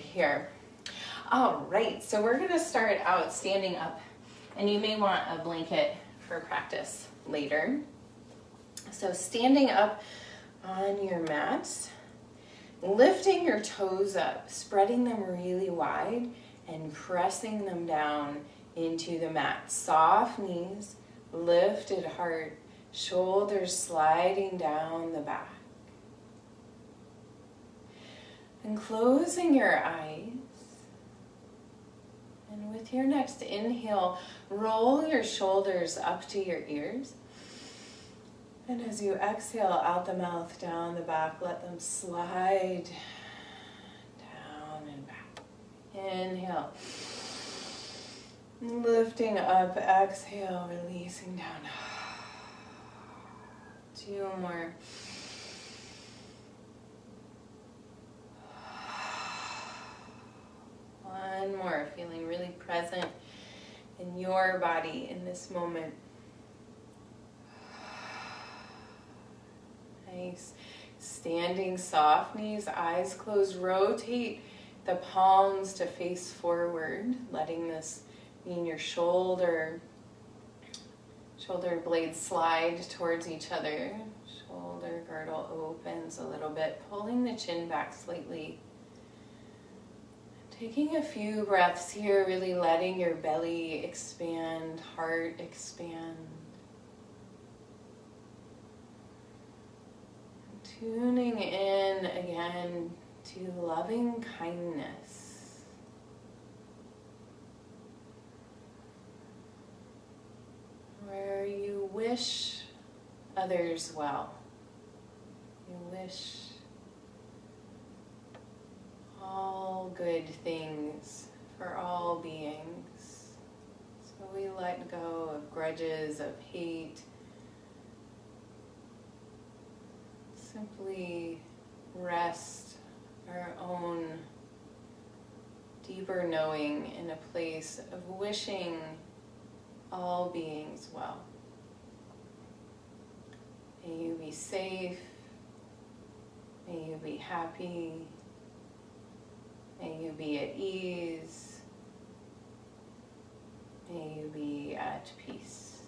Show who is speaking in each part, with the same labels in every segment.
Speaker 1: here. All right, so we're gonna start out standing up, and you may want a blanket for practice later. So standing up on your mat, lifting your toes up, spreading them really wide, and pressing them down into the mat. Soft knees, lifted heart, shoulders sliding down the back. And closing your eyes. And with your next inhale, roll your shoulders up to your ears. And as you exhale out the mouth, down the back, let them slide down and back. Inhale. Lifting up, exhale, releasing down. 2 more. One more, feeling really present in your body in this moment. Nice. Standing soft knees, eyes closed. Rotate the palms to face forward, letting this mean your shoulder blades slide towards each other. Shoulder girdle opens a little bit, pulling the chin back slightly. Taking a few breaths here, really letting your belly expand, heart expand. Tuning in again to loving kindness. Where you wish others well. You wish all good things for all beings. So we let go of grudges, of hate. Simply rest our own deeper knowing in a place of wishing all beings well. May you be safe. May you be happy. May you be at ease. May you be at peace.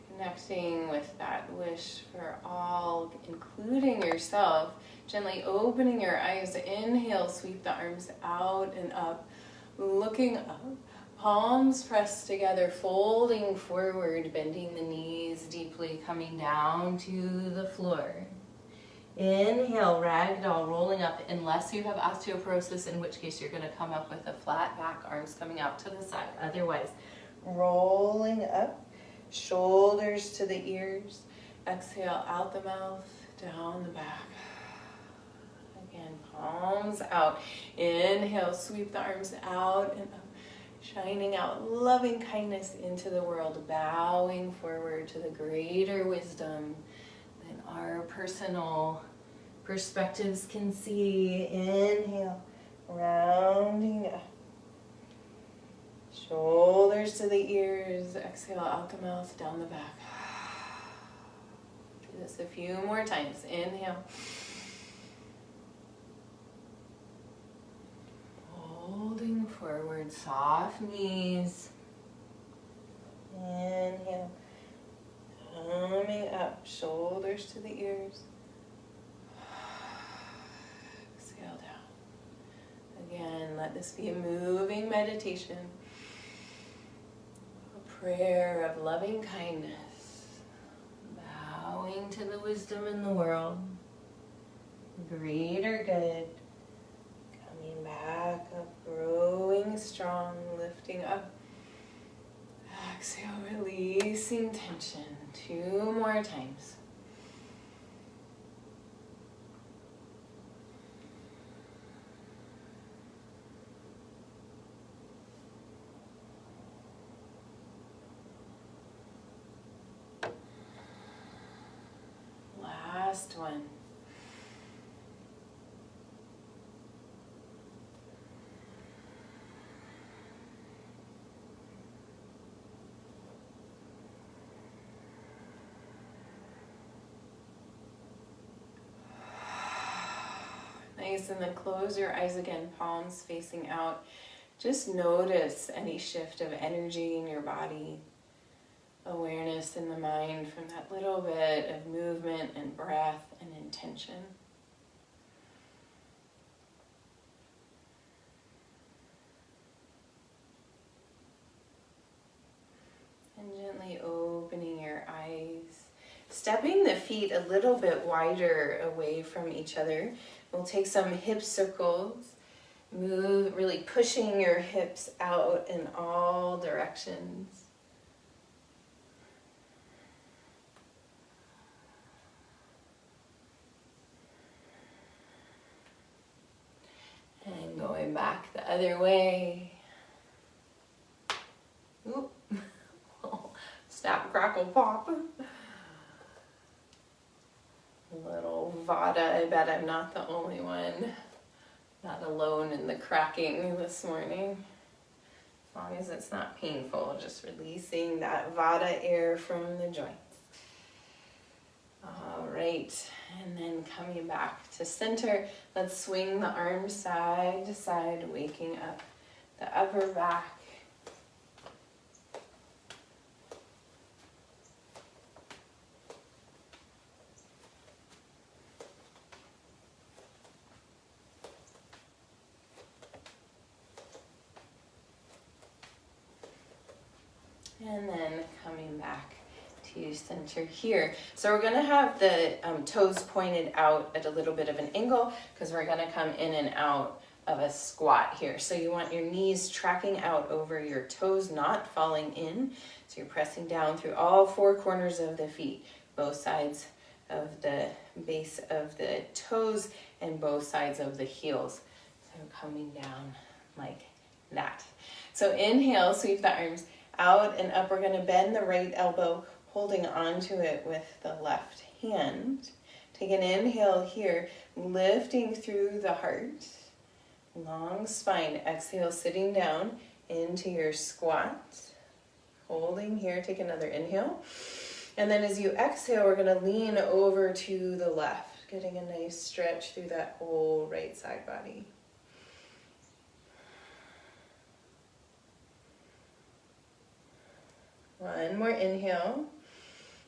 Speaker 1: Connecting with that wish for all, including yourself. Gently opening your eyes. Inhale, sweep the arms out and up. Looking up. Palms pressed together, folding forward, bending the knees deeply, coming down to the floor. Inhale, ragdoll, rolling up, unless you have osteoporosis, in which case you're going to come up with a flat back, arms coming out to the side. Otherwise, rolling up, shoulders to the ears. Exhale, out the mouth, down the back. Again, palms out. Inhale, sweep the arms out and up, shining out loving kindness into the world, bowing forward to the greater wisdom than our personal perspectives can see. Inhale, rounding up. Shoulders to the ears. Exhale, out the mouth, down the back. Do this a few more times. Inhale. Folding forward, soft knees. Inhale. Coming up, shoulders to the ears. Exhale down. Again, let this be a moving meditation. A prayer of loving kindness. Bowing to the wisdom in the world. Greater good. Coming back up, growing strong, lifting up. Exhale, releasing tension. 2 more times. Last one. Nice, and then close your eyes again, palms facing out. Just notice any shift of energy in your body, awareness in the mind from that little bit of movement and breath and intention. And gently opening your eyes. Stepping the feet a little bit wider away from each other. We'll take some hip circles. Move, really pushing your hips out in all directions. And going back the other way. Oop. Snap, crackle, pop. A little Vata. I bet I'm not the only one. Not alone in the cracking this morning. As long as it's not painful, just releasing that Vata air from the joints. All right, and then coming back to center, let's swing the arms side to side, waking up the upper back. And then coming back to center here. So we're going to have the toes pointed out at a little bit of an angle because we're going to come in and out of a squat here. So you want your knees tracking out over your toes, not falling in. So you're pressing down through all four corners of the feet, both sides of the base of the toes and both sides of the heels. So coming down like that. So inhale, sweep the arms out and up. We're going to bend the right elbow, holding onto it with the left hand. Take an inhale here, lifting through the heart. Long spine. Exhale, sitting down into your squat. Holding here. Take another inhale. And then as you exhale, we're going to lean over to the left, getting a nice stretch through that whole right side body. One more inhale,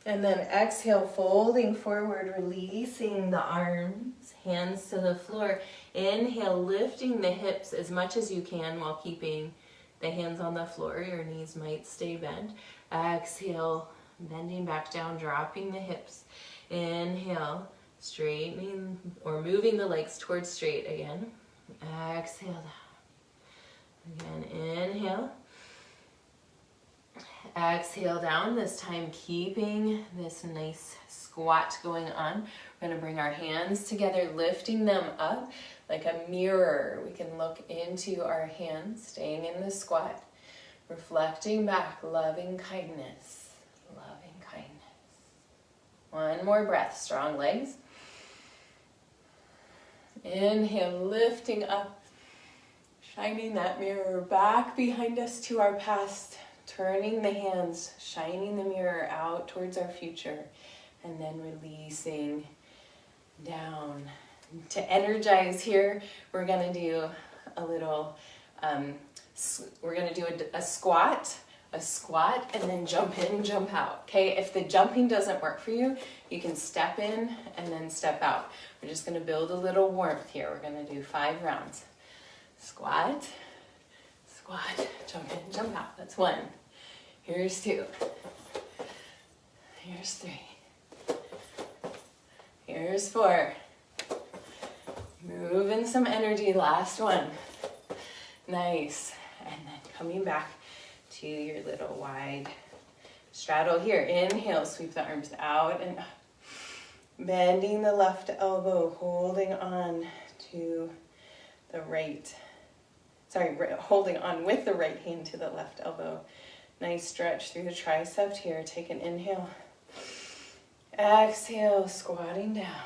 Speaker 1: and then exhale, folding forward, releasing the arms, hands to the floor. Inhale, lifting the hips as much as you can while keeping the hands on the floor. Your knees might stay bent. Exhale, bending back down, dropping the hips. Inhale, straightening or moving the legs towards straight again. Exhale down. Again, inhale. Exhale down, this time keeping this nice squat going on. We're going to bring our hands together, lifting them up like a mirror. We can look into our hands, staying in the squat, reflecting back, loving kindness, loving kindness. One more breath, strong legs. Inhale, lifting up, shining that mirror back behind us to our past. Turning the hands, shining the mirror out towards our future, and then releasing down. To energize here, we're going to do a little, we're going to do a squat, and then jump in, jump out. Okay, if the jumping doesn't work for you, you can step in and then step out. We're just going to build a little warmth here. We're going to do 5 rounds. Squat, squat, jump in, jump out. That's 1. Here's 2. Here's 3. Here's 4. Moving some energy, last 1. Nice. And then coming back to your little wide straddle here. Inhale, sweep the arms out and up. Bending the left elbow, holding on to the right. Holding on with the right hand to the left elbow. Nice stretch through the tricep here. Take an inhale. Exhale, squatting down.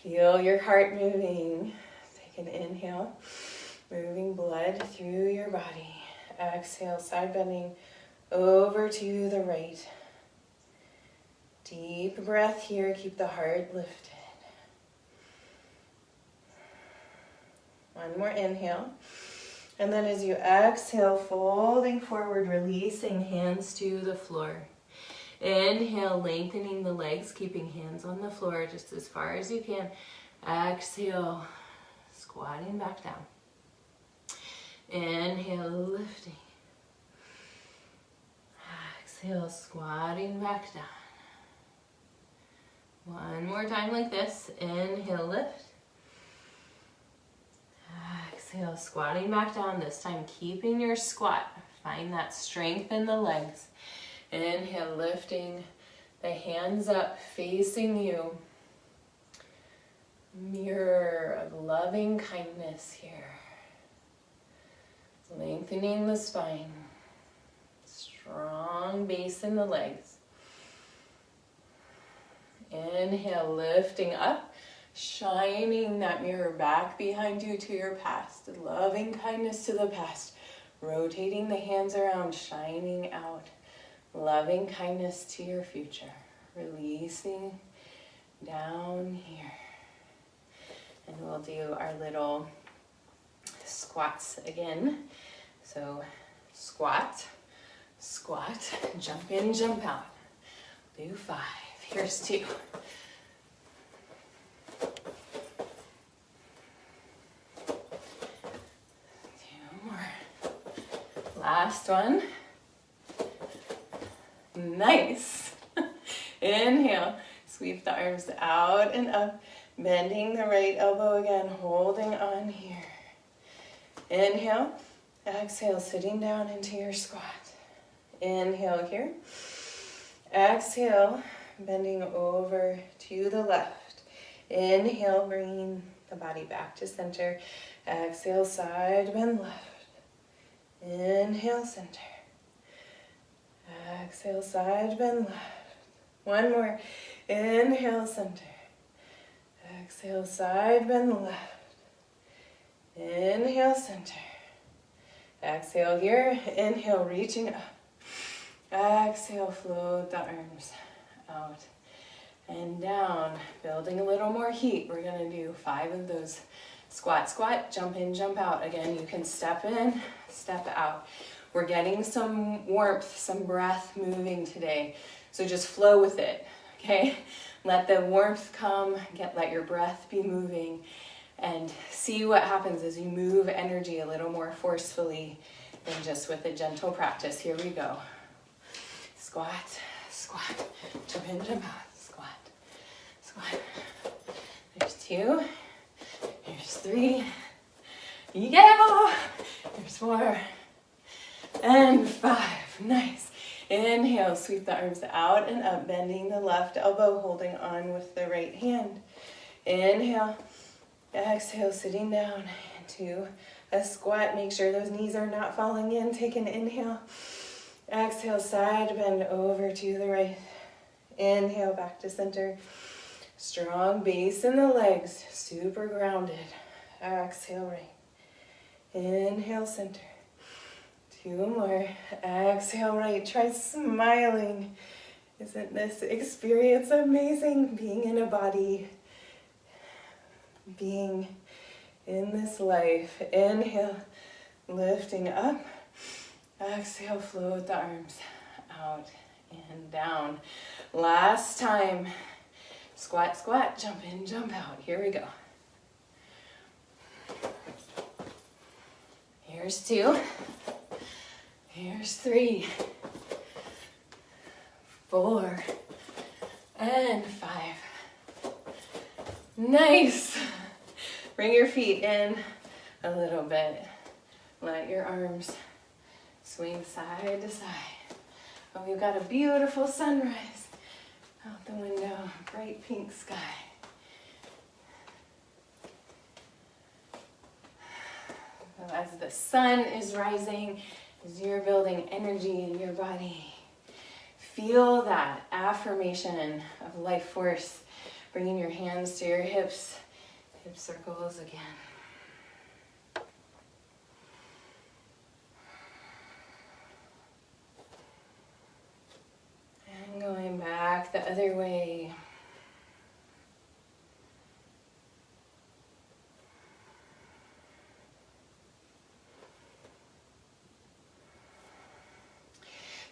Speaker 1: Feel your heart moving. Take an inhale. Moving blood through your body. Exhale, side bending over to the right. Deep breath here. Keep the heart lifted. One more inhale. And then as you exhale, folding forward, releasing hands to the floor. Inhale, lengthening the legs, keeping hands on the floor just as far as you can. Exhale, squatting back down. Inhale, lifting. Exhale, squatting back down. One more time like this. Inhale, lift. Exhale, squatting back down. This time keeping your squat. Find that strength in the legs. Inhale, lifting the hands up, facing you. Mirror of loving kindness here. Lengthening the spine. Strong base in the legs. Inhale, lifting up, shining that mirror back behind you to your past. Loving kindness to the past. Rotating the hands around, shining out. Loving kindness to your future. Releasing down here. And we'll do our little squats again. So squat, squat, jump in, jump out. Do 5. Here's 2. 2 more. Last one. Nice. Inhale, sweep the arms out and up, bending the right elbow again, holding on here. Inhale, exhale, sitting down into your squat. Inhale here. Exhale, bending over to the left. Inhale, bringing the body back to center. Exhale, side bend left. Inhale, center. Exhale, side bend left. One more. Inhale, center. Exhale, side bend left. Inhale, center. Exhale here. Inhale, reaching up. Exhale, float the arms out and down. Building a little more heat. We're going to do 5 of those. Squat, squat, jump in, jump out. Again, you can step in, step out. We're getting some warmth, some breath moving today. So just flow with it, okay? Let the warmth come, let your breath be moving, and see what happens as you move energy a little more forcefully than just with a gentle practice. Here we go. Squat, squat, jump in, jump out, squat, squat. There's 2, here's 3, yeah! There's 4, and 5, nice. Inhale, sweep the arms out and up, bending the left elbow, holding on with the right hand. Inhale, exhale, sitting down into a squat. Make sure those knees are not falling in. Take an inhale. Exhale, side bend over to the right. Inhale, back to center. Strong base in the legs, super grounded. Exhale, right. Inhale, center. 2 more. Exhale, right. Try smiling. Isn't this experience amazing? Being in a body, being in this life. Inhale, lifting up. Exhale, float the arms out and down. Last time. Squat, squat, jump in, jump out. Here we go. Here's 2. Here's 3. 4. And 5. Nice. Bring your feet in a little bit. Let your arms swing side to side. Oh, we've got a beautiful sunrise out the window, bright pink sky. So as the sun is rising, as you're building energy in your body, feel that affirmation of life force, bringing your hands to your hips, hip circles again. And going back the other way.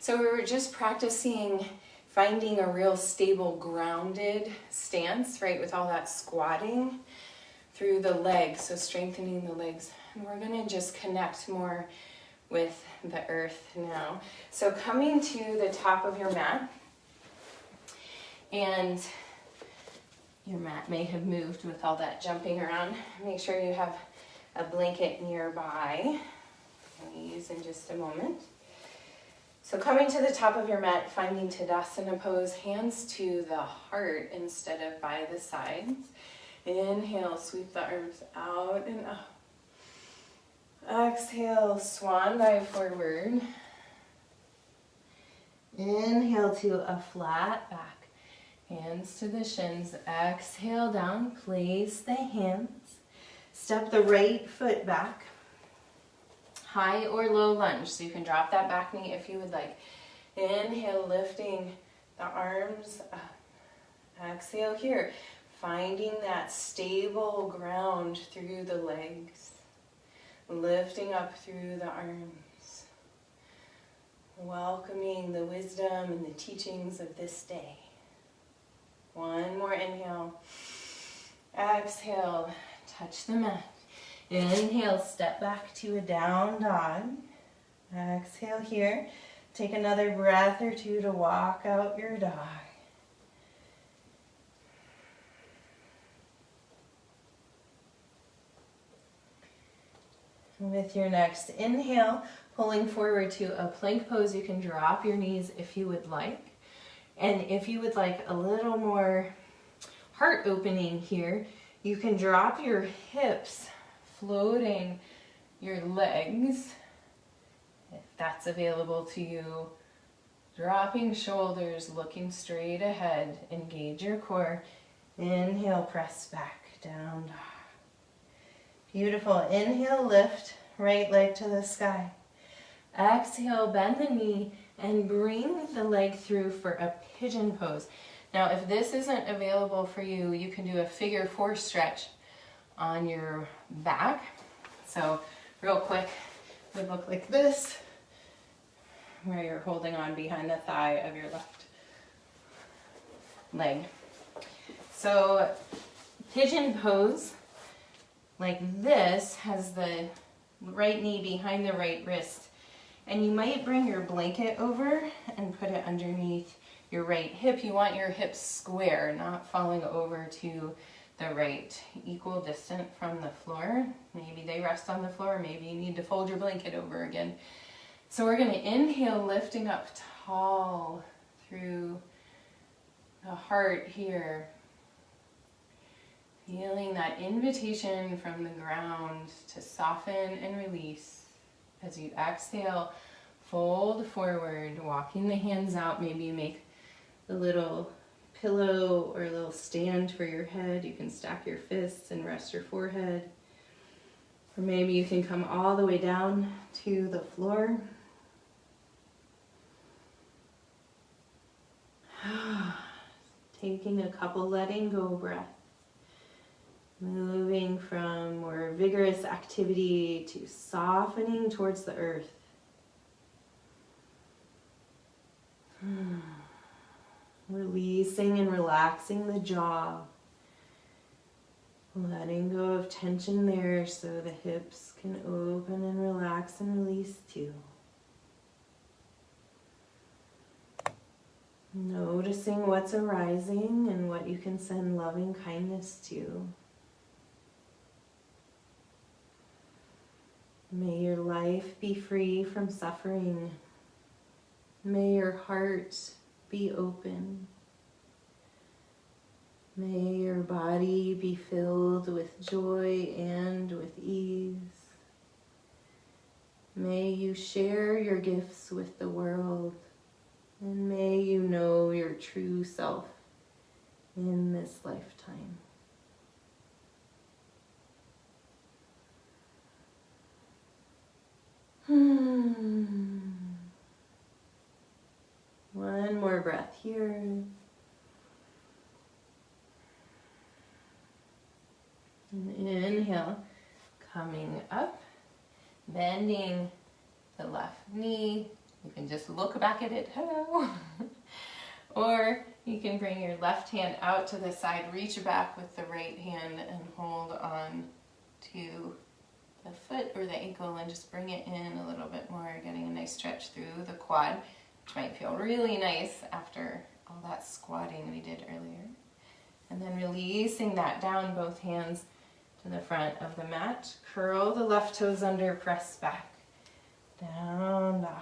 Speaker 1: So we were just practicing finding a real stable, grounded stance, right, with all that squatting through the legs, so strengthening the legs. And we're gonna just connect more with the earth now. So coming to the top of your mat, and your mat may have moved with all that jumping around. Make sure you have a blanket nearby. I'll use in just a moment. So coming to the top of your mat, finding Tadasana pose, hands to the heart instead of by the sides. Inhale, sweep the arms out and up. Exhale, swan dive forward. Inhale to a flat back. Hands to the shins. Exhale down, place the hands. Step the right foot back. High or low lunge, so you can drop that back knee if you would like. Inhale, lifting the arms up. Exhale here, finding that stable ground through the legs. Lifting up through the arms. Welcoming the wisdom and the teachings of this day. One more inhale. Exhale, touch the mat. Inhale, step back to a down dog. Exhale here. Take another breath or two to walk out your dog. With your next inhale, pulling forward to a plank pose, you can drop your knees if you would like. And if you would like a little more heart opening here, you can drop your hips, floating your legs, if that's available to you. Dropping shoulders, looking straight ahead. Engage your core. Inhale, press back, down dog. Beautiful. Inhale, lift, right leg to the sky. Exhale, bend the knee and bring the leg through for a pigeon pose. Now, if this isn't available for you, you can do a figure 4 stretch on your back. So real quick, it would look like this, where you're holding on behind the thigh of your left leg. So pigeon pose, like this, has the right knee behind the right wrist. And you might bring your blanket over and put it underneath your right hip. You want your hips square, not falling over to the right, equal distant from the floor. Maybe they rest on the floor, maybe you need to fold your blanket over again. So we're gonna inhale, lifting up tall through the heart here. Feeling that invitation from the ground to soften and release. As you exhale, fold forward, walking the hands out. Maybe you make a little pillow or a little stand for your head. You can stack your fists and rest your forehead. Or maybe you can come all the way down to the floor. Taking a couple letting go breaths. Moving from more vigorous activity to softening towards the earth. Releasing and relaxing the jaw. Letting go of tension there so the hips can open and relax and release too. Noticing what's arising and what you can send loving kindness to. May your life be free from suffering. May your heart be open. May your body be filled with joy and with ease. May you share your gifts with the world, and may you know your true self in this lifetime. One more breath here. And inhale, coming up, bending the left knee, You can just look back at it, hello. Or you can bring your left hand out to the side, reach back with the right hand and hold on to the foot or the ankle and just bring it in a little bit more, getting a nice stretch through the quad, which might feel really nice after all that squatting we did earlier. And then releasing that down, both hands to the front of the mat. Curl the left toes under, press back. Down dog.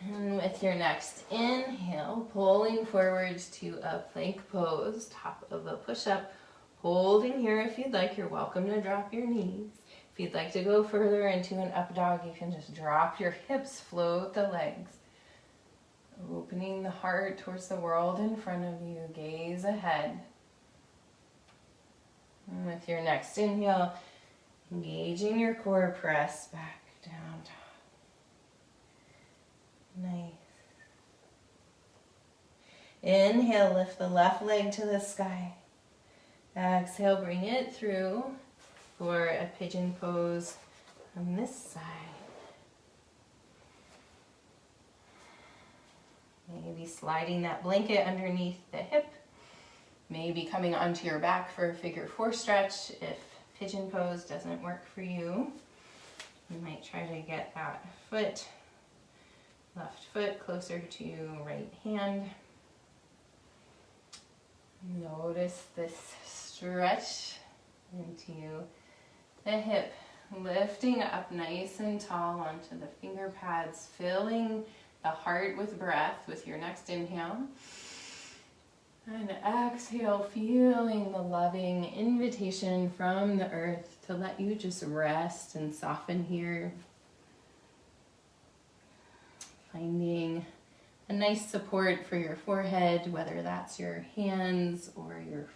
Speaker 1: And with your next inhale, pulling forwards to a plank pose, top of a push-up. Holding here if you'd like. You're welcome to drop your knees. If you'd like to go further into an up dog, you can just drop your hips, float the legs. Opening the heart towards the world in front of you, gaze ahead. And with your next inhale, engaging your core, press back, down, dog. Nice. Inhale, lift the left leg to the sky. Exhale, bring it through for a pigeon pose on this side. Maybe sliding that blanket underneath the hip. Maybe coming onto your back for a figure four stretch if pigeon pose doesn't work for you. You might try to get that foot, left foot closer to right hand. Notice this stretch into the hip, lifting up nice and tall onto the finger pads, filling the heart with breath with your next inhale. And exhale, feeling the loving invitation from the earth to let you just rest and soften here. Finding a nice support for your forehead, whether that's your hands or your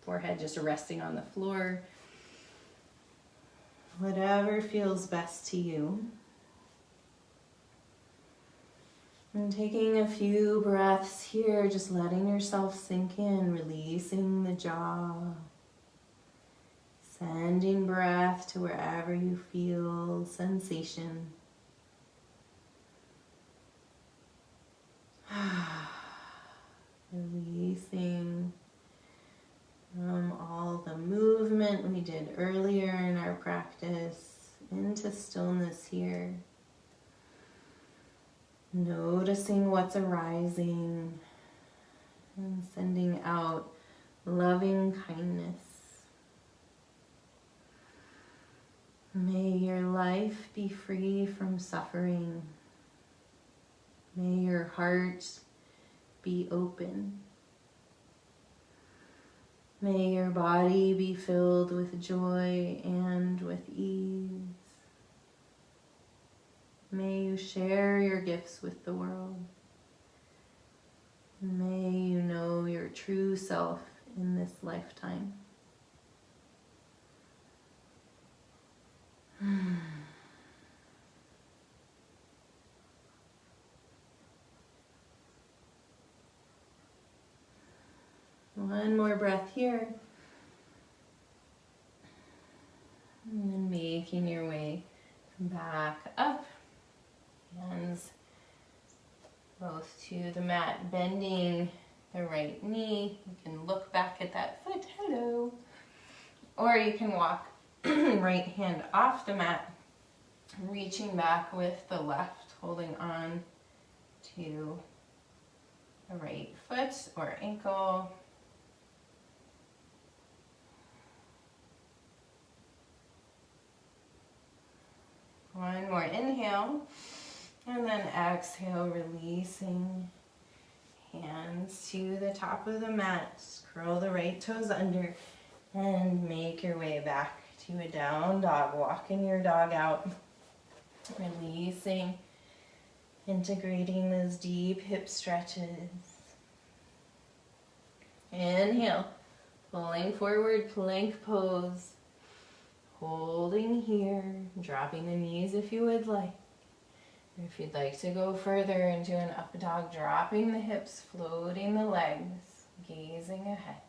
Speaker 1: forehead just resting on the floor. Whatever feels best to you. And taking a few breaths here, just letting yourself sink in, releasing the jaw. Sending breath to wherever you feel sensation. Releasing from all the movement we did earlier in our practice into stillness here. Noticing what's arising and sending out loving kindness. May your life be free from suffering. May your heart be open. May your body be filled with joy and with ease. May you share your gifts with the world. May you know your true self in this lifetime. One more breath here. And then making your way back up. Hands both to the mat, bending the right knee. You can look back at that foot, hello. Or you can walk right hand off the mat, reaching back with the left, holding on to the right foot or ankle. One more inhale. And then exhale, releasing hands to the top of the mat. Curl the right toes under and make your way back to a down dog. Walking your dog out. Releasing, integrating those deep hip stretches. Inhale, pulling forward, plank pose. Holding here, dropping the knees if you would like. If you'd like to go further into an up dog, dropping the hips, floating the legs, gazing ahead.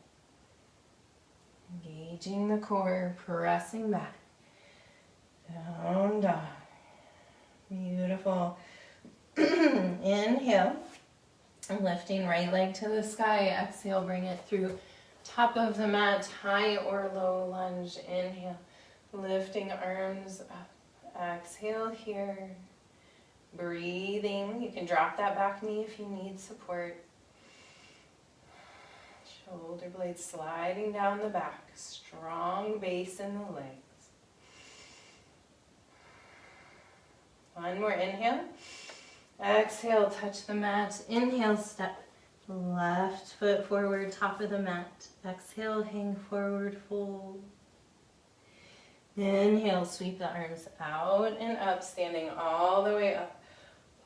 Speaker 1: Engaging the core, pressing back. Down dog. Beautiful. Inhale. Lifting right leg to the sky. Exhale, bring it through top of the mat, high or low lunge. Inhale. Lifting arms up. Exhale here. Breathing. You can drop that back knee if you need support. Shoulder blades sliding down the back. Strong base in the legs. One more inhale. Exhale, touch the mat. Inhale, step left foot forward, top of the mat. Exhale, hang forward, fold. Inhale, sweep the arms out and up, standing all the way up.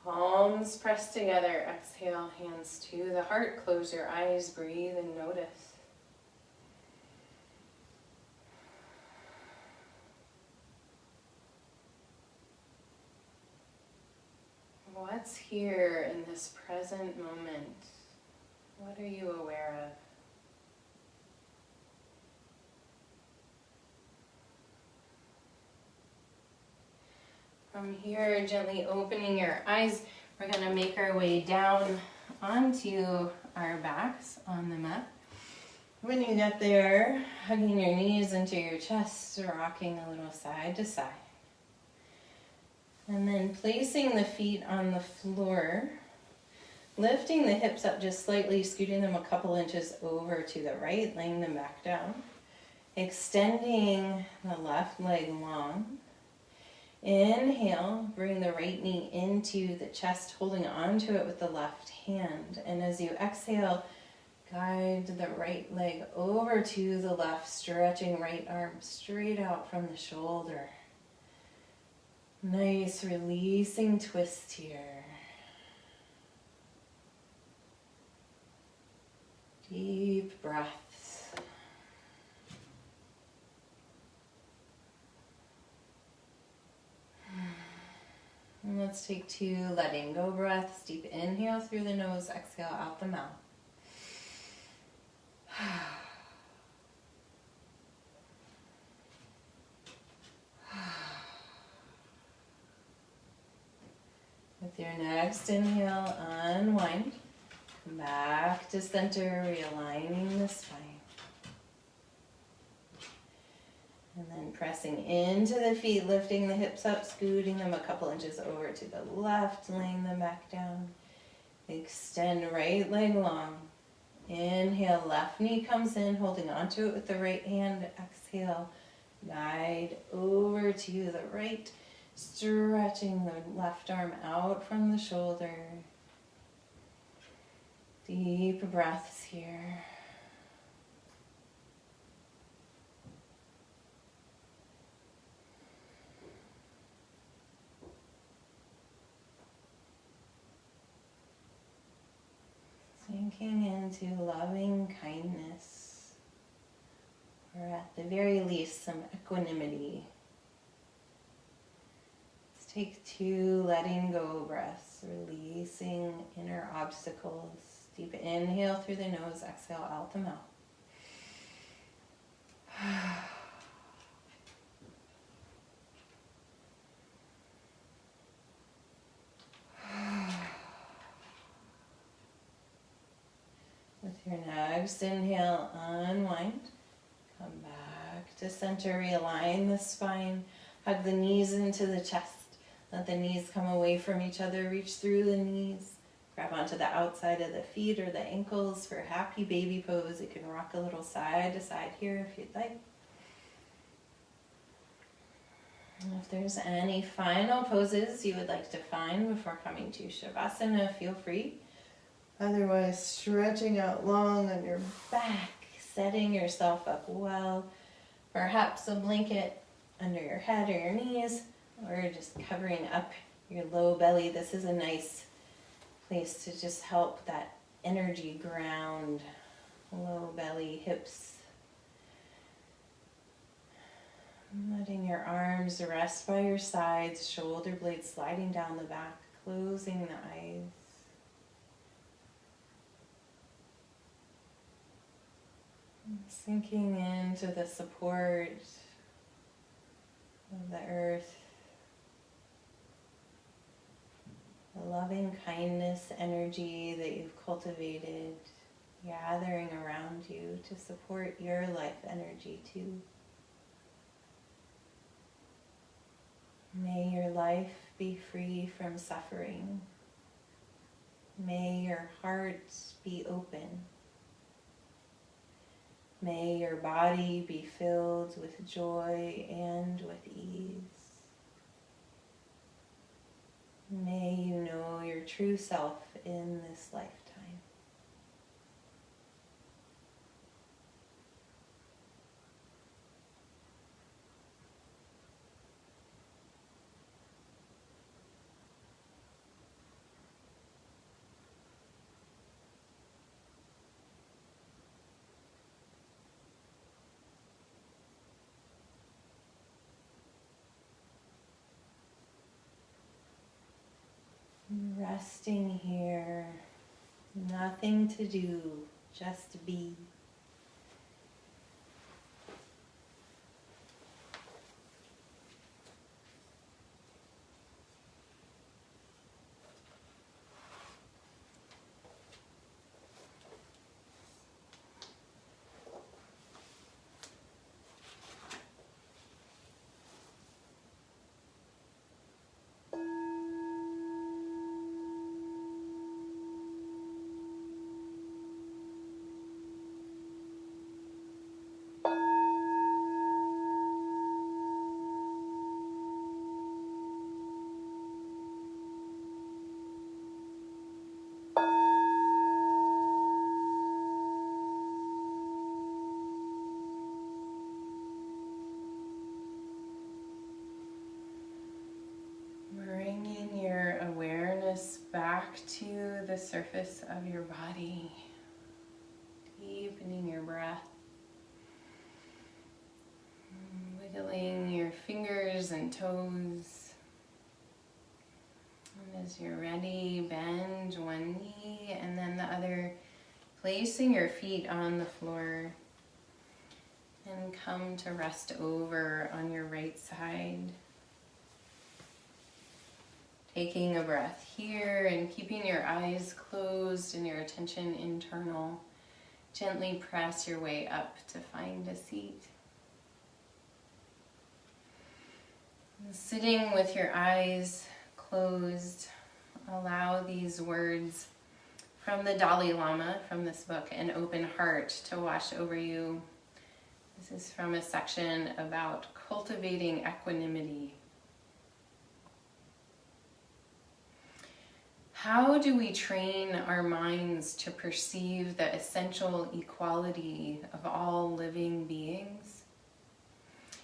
Speaker 1: Palms pressed together. Exhale, hands to the heart. Close your eyes, breathe and notice. What's here in this present moment? What are you aware of? From here, gently opening your eyes, we're going to make our way down onto our backs on the mat. When you get there, hugging your knees into your chest, rocking a little side to side. And then placing the feet on the floor, lifting the hips up just slightly, scooting them a couple inches over to the right, laying them back down. Extending the left leg long. Inhale, bring the right knee into the chest, holding onto it with the left hand. And as you exhale, guide the right leg over to the left, stretching right arm straight out from the shoulder. Nice releasing twist here. Deep breaths. And let's take 2 letting go breaths. Deep inhale through the nose, exhale out the mouth. With your next inhale, unwind. Come back to center, realigning the spine. And then pressing into the feet, lifting the hips up, scooting them a couple inches over to the left, laying them back down. Extend right leg long. Inhale, left knee comes in, holding onto it with the right hand. Exhale, guide over to the right, stretching the left arm out from the shoulder. Deep breaths here. Sinking into loving kindness, or at the very least, some equanimity. Let's take 2 letting go breaths, releasing inner obstacles. Deep inhale through the nose, exhale out the mouth. With your next inhale, unwind. Come back to center, realign the spine. Hug the knees into the chest. Let the knees come away from each other, reach through the knees. Grab onto the outside of the feet or the ankles for happy baby pose. You can rock a little side to side here if you'd like. And if there's any final poses you would like to find before coming to Shavasana, feel free. Otherwise, stretching out long on your back, setting yourself up well. Perhaps a blanket under your head or your knees, or just covering up your low belly. This is a nice place to just help that energy ground, low belly, hips. Letting your arms rest by your sides, shoulder blades sliding down the back, closing the eyes. Sinking into the support of the earth, the loving kindness energy that you've cultivated gathering around you to support your life energy too. May your life be free from suffering. May your heart be open. May your body be filled with joy and with ease. May you know your true self in this lifetime. Resting here, nothing to do, just be. Bringing your awareness back to the surface of your body, deepening your breath, wiggling your fingers and toes. And as you're ready, bend one knee and then the other, placing your feet on the floor, and come to rest over on your right side. Taking a breath here and keeping your eyes closed and your attention internal. Gently press your way up to find a seat. And sitting with your eyes closed, allow these words from the Dalai Lama from this book, An Open Heart, to wash over you. This is from a section about cultivating equanimity. How do we train our minds to perceive the essential equality of all living beings?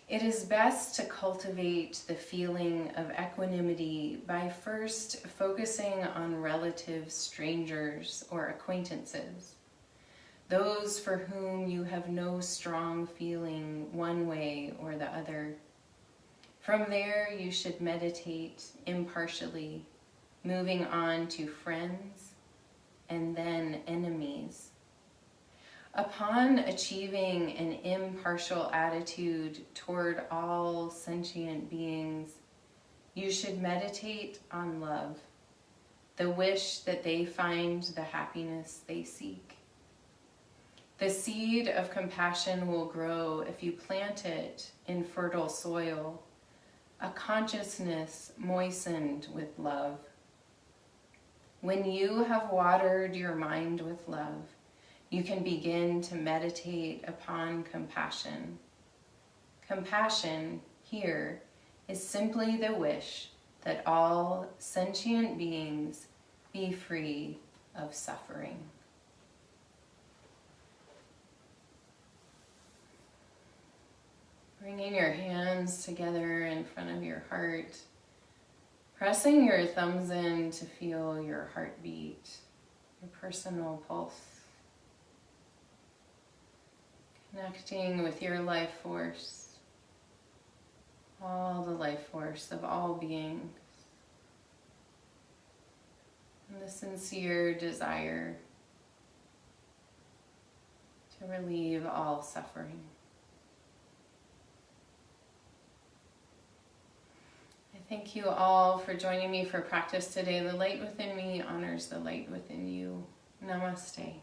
Speaker 1: It is best to cultivate the feeling of equanimity by first focusing on relative strangers or acquaintances, those for whom you have no strong feeling one way or the other. From there, you should meditate impartially, moving on to friends and then enemies. Upon achieving an impartial attitude toward all sentient beings, you should meditate on love, the wish that they find the happiness they seek. The seed of compassion will grow if you plant it in fertile soil, a consciousness moistened with love. When you have watered your mind with love, you can begin to meditate upon compassion. Compassion, here, is simply the wish that all sentient beings be free of suffering. Bringing your hands together in front of your heart, pressing your thumbs in to feel your heartbeat, your personal pulse. Connecting with your life force, all the life force of all beings, and the sincere desire to relieve all suffering. Thank you all for joining me for practice today. The light within me honors the light within you. Namaste.